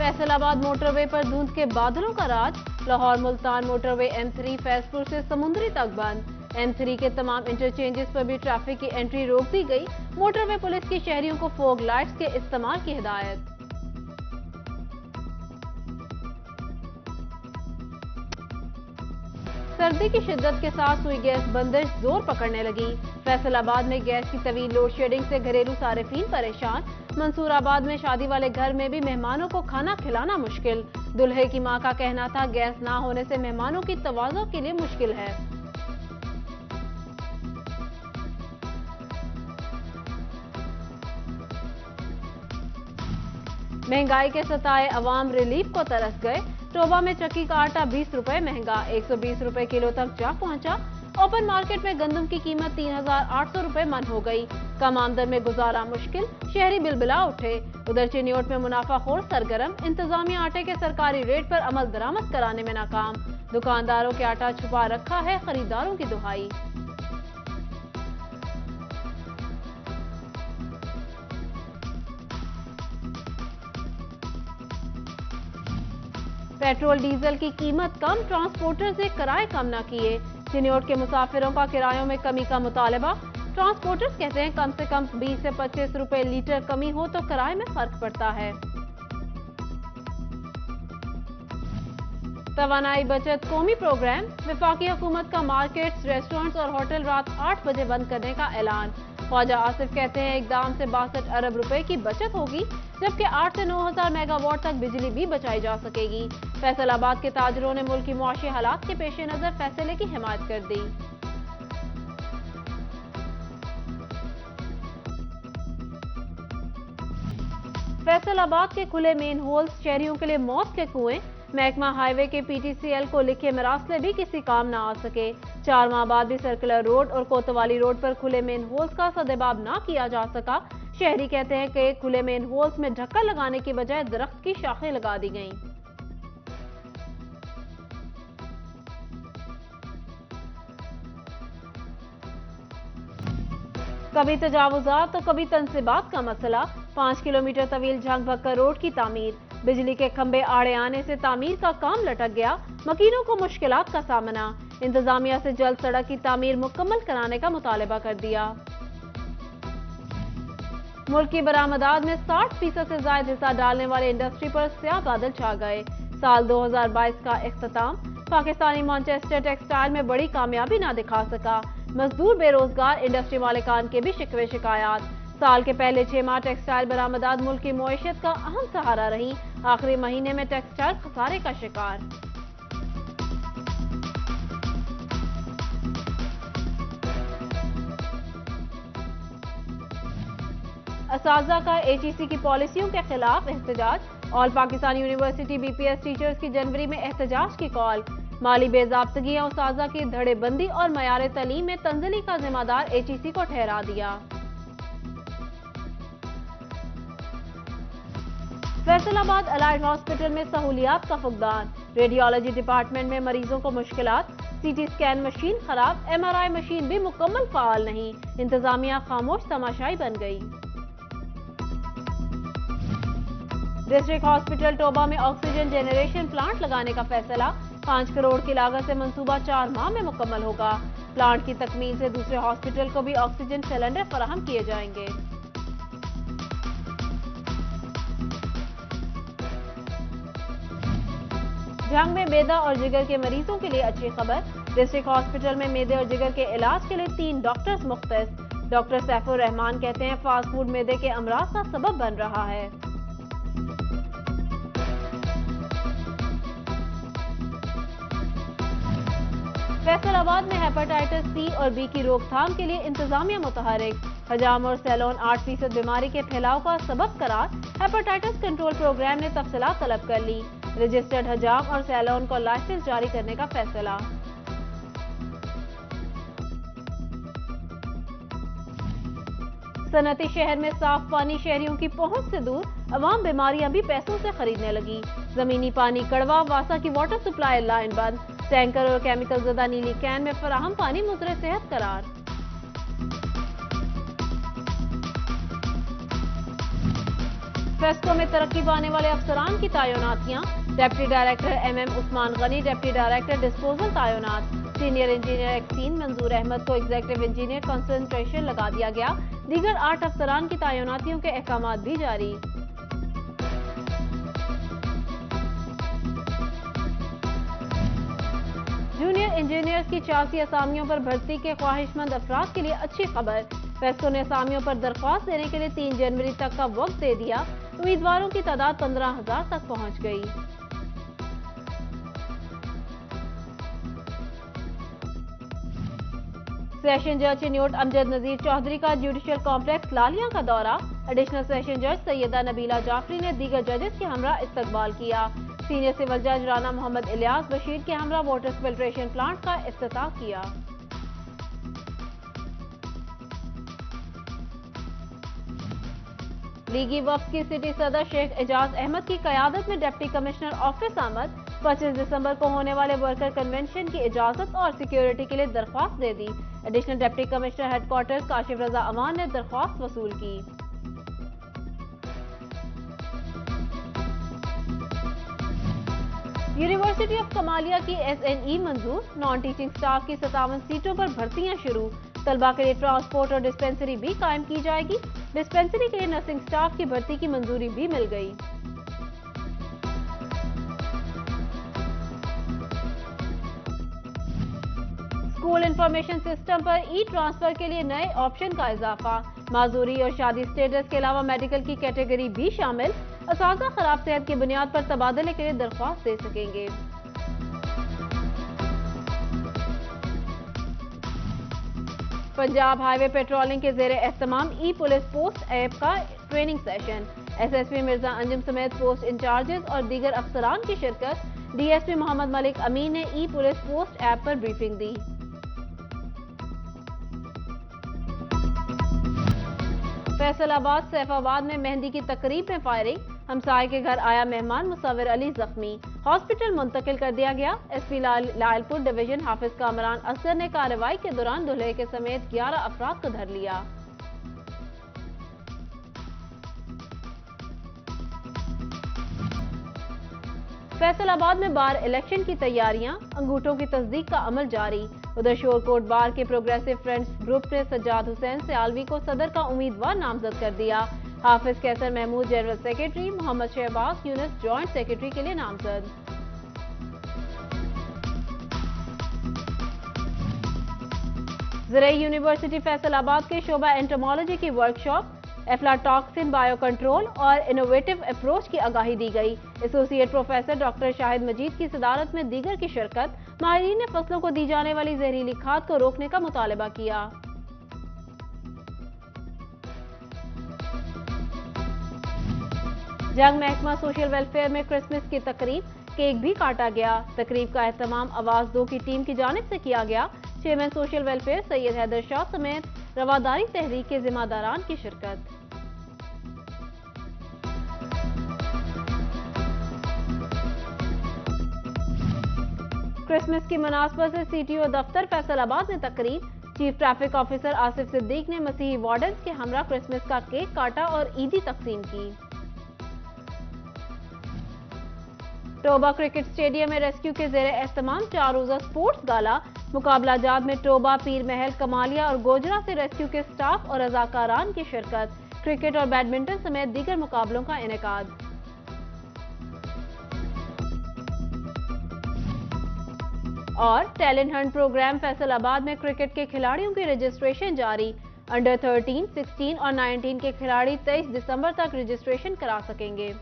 फैसल आबाद मोटरवे पर धुंध के बादलों का राज। लाहौर मुल्तान मोटरवे M3 फैजपुर से समुंदरी तक बंद। M3 के तमाम इंटरचेंजेस पर भी ट्रैफिक की एंट्री रोक दी गई। मोटरवे पुलिस की शहरियों को फोग लाइट्स के इस्तेमाल की हिदायत। सर्दी की शिद्दत के साथ हुई गैस बंदिश जोर पकड़ने लगी। फैसलाबाद में गैस की तवील लोड शेडिंग से घरेलू सारिफीन परेशान। मंसूराबाद में शादी वाले घर में भी मेहमानों को खाना खिलाना मुश्किल। दुल्हे की मां का कहना था गैस ना होने से मेहमानों की तवाज़ो के लिए मुश्किल है। महंगाई के सताए अवाम रिलीफ को तरस गए। टोबा में चक्की का आटा 20 रुपए महंगा, 120 रुपए किलो तक जा पहुंचा। ओपन मार्केट में गंदम की कीमत 3,800 रुपए मन हो गई। कम आमदन में गुजारा मुश्किल, शहरी बिलबिला उठे। उधर चिन्योट में मुनाफाखोर सरगर्म, इंतजामिया आटे के सरकारी रेट पर अमल दरामद कराने में नाकाम। दुकानदारों के आटा छुपा रखा है, खरीदारों की दुहाई। पेट्रोल डीजल की कीमत कम, ट्रांसपोर्टर से किराए कम न किए। चिन्योट के मुसाफिरों का किरायों में कमी का मुतालबा। ट्रांसपोर्टर्स कहते हैं कम से कम 20 से 25 रुपए लीटर कमी हो तो किराए में फर्क पड़ता है। तवानाई बचत कौमी प्रोग्राम। वफाकी हुकूमत का मार्केट्स, रेस्टोरेंट्स और होटल रात 8 बजे बंद करने का ऐलान। ख्वाजा आसिफ कहते हैं इकदाम से 62 अरब रुपए की बचत होगी, जबकि 8 से 9,000 मेगावाट तक बिजली भी बचाई जा सकेगी। फैसलाबाद के ताजरों ने मुल्क की मुआशी हालात के पेश नजर फैसले की हिमायत कर दी। फैसलाबाद के खुले मेन होल्स शहरियों के लिए मौत के कुएं। महकमा हाईवे के PTCL को लिखे मरासले भी किसी काम ना आ सके। 4 माह बाद भी सर्कुलर रोड और कोतवाली रोड पर खुले मेन होल्स का सदेबाब ना किया जा सका। शहरी कहते हैं कि खुले मेन होल्स में ढक्कन लगाने की बजाय दरख्त की शाखें लगा दी गईं। कभी तजावुजात तो कभी तनसीबात का मसला। 5 किलोमीटर तवील झंग भक्कर रोड की तामीर। बिजली के खंभे आड़े आने से तामीर का काम लटक गया। मकीनों को मुश्किलात का सामना। इंतजामिया से जल्द सड़क की तामीर मुकम्मल कराने का मुतालबा कर दिया। मुल्क की बरामदात में 60% से ज्यादा हिस्सा डालने वाले इंडस्ट्री पर स्याह बादल छा गए। साल 2022 का इख्तिताम। पाकिस्तानी मैनचेस्टर टेक्सटाइल में बड़ी कामयाबी ना दिखा सका। मजदूर बेरोजगार, इंडस्ट्री मालिकान के भी शिकवे शिकायत। साल के पहले 6 माह टेक्सटाइल बरामदात मुल्क की मईशत का अहम सहारा रही। आखिरी महीने में टेक्सटाइल खसारे का शिकार। असातिज़ा का HEC की पॉलिसियों के खिलाफ एहतजाज। All Pakistan university BPS teachers की जनवरी में एहतजाज की कॉल। माली बेज़ाब्तगियां उस्ताज़ा की धड़ेबंदी और मयार तालीम में तंजली का जिम्मेदार HEC को ठहरा दिया। फैसलाबाद अलाइड हॉस्पिटल में सहूलियात का फुकदान। रेडियोलॉजी डिपार्टमेंट में मरीजों को मुश्किलात। CT स्कैन मशीन खराब, MRI मशीन भी मुकम्मल फाल नहीं। इंतजामिया खामोश तमाशाई बन गई। डिस्ट्रिक्ट हॉस्पिटल टोबा में ऑक्सीजन जनरेशन प्लांट लगाने का फैसला। 5 करोड़ की लागत से मंसूबा 4 माह में मुकम्मल होगा। प्लांट की तकमील से दूसरे हॉस्पिटल को भी ऑक्सीजन सिलेंडर फराहम किए जाएंगे। झंग में मेदा और जिगर के मरीजों के लिए अच्छी खबर। डिस्ट्रिक्ट हॉस्पिटल में मेदे और जिगर के इलाज के लिए 3 डॉक्टर्स मुख्तस। डॉक्टर सैफुर रहमान कहते हैं फास्ट फूड मेदे के अमराज का सबब बन रहा है। फैसलाबाद में हेपेटाइटिस C और B की रोकथाम के लिए इंतजामिया मुतहरिक। हजाम और सैलोन 8% बीमारी के फैलाव का सबब करार। हेपेटाइटिस कंट्रोल प्रोग्राम ने तफसीलात तलब कर ली। रजिस्टर्ड हजाम और सैलोन को लाइसेंस जारी करने का फैसला। सनती शहर में साफ पानी शहरियों की पहुंच से दूर। अवाम बीमारियां भी पैसों से खरीदने लगी। जमीनी पानी कड़वा, वासा की वाटर सप्लाई लाइन बंद। टैंकर और केमिकल ज़दा नीली कैन में फराहम पानी मुज़रे सेहत करार। फेस्को में तरक्की पाने वाले अफसरान की तैनातियां। Deputy director MM Usman Ghani, deputy director disposal तैनात। Senior engineer XEN Manzoor Ahmed को एग्जीक्यूटिव इंजीनियर कंसंट्रेशन लगा दिया गया। दीगर 8 अफसरान की तैनातियों के अहकाम भी जारी। जूनियर इंजीनियर्स की 84 असामियों पर भर्ती के ख्वाहिशमंद अफराद के लिए अच्छी खबर। फेस्को ने असामियों पर दरख्वास्त देने के लिए 3 जनवरी तक का वक्त दे दिया। उम्मीदवारों की तादाद 15,000 तक पहुंच गई। सेशन जज सीनियर अमजद नजीर चौधरी का जुडिशियल कॉम्प्लेक्स लालिया का दौरा। एडिशनल सेशन जज सैयदा नबीला जाफरी ने दीगर जजेस के हमरा इस्तकबाल किया। सीनियर सिविल जज राना मोहम्मद इलियास बशीर के हमरा वाटर फिल्ट्रेशन प्लांट का इफ्तिताह किया। लीगी वफ्द की सिटी सदर शेख एजाज अहमद की क़यादत में डिप्टी कमिश्नर ऑफिस आमद। 25 दिसंबर को होने वाले वर्कर कन्वेंशन की इजाजत और सिक्योरिटी के लिए दरख्वास्त दे दी। Additional deputy commissioner headquarters Kashif Raza Aman ने दरख्वास्त वसूल की। यूनिवर्सिटी ऑफ कमालिया की SNE मंजूर। नॉन टीचिंग स्टाफ की 57 सीटों पर भर्तियां शुरू। तलबा के लिए ट्रांसपोर्ट और डिस्पेंसरी भी कायम की जाएगी। डिस्पेंसरी के लिए नर्सिंग स्टाफ की भर्ती की मंजूरी भी मिल गई। स्कूल इंफॉर्मेशन सिस्टम पर ट्रांसफर के लिए नए ऑप्शन का इजाफा। माजूरी और शादी स्टेटस के अलावा मेडिकल की कैटेगरी भी शामिल। असातिज़ा खराब सेहत की बुनियाद पर तबादले के लिए दरख्वास्त दे सकेंगे। पंजाब हाईवे पेट्रोलिंग के जेर एहतमाम पुलिस पोस्ट ऐप का training session. SSP Mirza Anjum समेत पोस्ट इंचार्जेस और दीगर अफसरान की शिरकत। DSP मोहम्मद मलिक अमीन ने पुलिस पोस्ट ऐप पर ब्रीफिंग दी। फैसलाबाद सैफाबाद में मेहंदी की तकरीब में फायरिंग। हमसाये के घर आया मेहमान मुसव्विर अली जख्मी। हॉस्पिटल मुंतकिल कर दिया गया। SP लायलपुर डिवीजन हाफिज कामरान असगर ने कार्रवाई के दौरान दूल्हे के समेत 11 अफराद को धर लिया। फैसलाबाद में बार इलेक्शन की तैयारियां। अंगूठों की तस्दीक का अमल जारी। उधर शोरकोट बार के प्रोग्रेसिव फ्रेंड्स ग्रुप ने सज्जाद हुसैन सियालवी को सदर का उम्मीदवार नामजद कर दिया। Hafiz Qaiser Mahmood general secretary, Mohammad Shahbaz Younus joint secretary के लिए नामजद। ज़राई यूनिवर्सिटी फैसलाबाद के शोबा एंटोमोलॉजी की वर्कशॉप। एफ्लाटॉक्सिन बायो कंट्रोल और इनोवेटिव अप्रोच की आगाही दी गई। Associate professor doctor Shahid Majeed की सदारत में दीगर की शिरकत। माहिरीन ने फसलों को दी जाने वाली जहरीली खाद को रोकने का मुतालबा किया। जंग महकमा सोशल वेलफेयर में क्रिसमस की तकरीब। केक भी काटा गया। तकरीब का एहतमाम आवाज 2 की टीम की जानिब से किया गया। Chairman social welfare Syed Haider Shah समेत रवादारी तहरीक के जिम्मेदारान की शिरकत। क्रिसमस की मुनासबत से CTO दफ्तर फैसलाबाद में तकरीब। Chief traffic officer Asif Siddique ने मसीही वार्डन्स के हमरा क्रिसमस का केक काटा और ईदी तकसीम की। टोबा क्रिकेट स्टेडियम में रेस्क्यू के जेर एहतमाम 4 रोजा स्पोर्ट्स गाला। मुकाबला जात में टोबा, पीर महल, कमालिया और गोजरा से रेस्क्यू के स्टाफ और रजाकारान की शिरकत। क्रिकेट और बैडमिंटन समेत दीगर मुकाबलों का इनेकाद। और टैलेंट हंट प्रोग्राम फैसलाबाद में क्रिकेट के खिलाड़ियों की रजिस्ट्रेशन जारी। अंडर 13, 16 और 19 के खिलाड़ी 23 दिसंबर तक रजिस्ट्रेशन करा सकेंगे।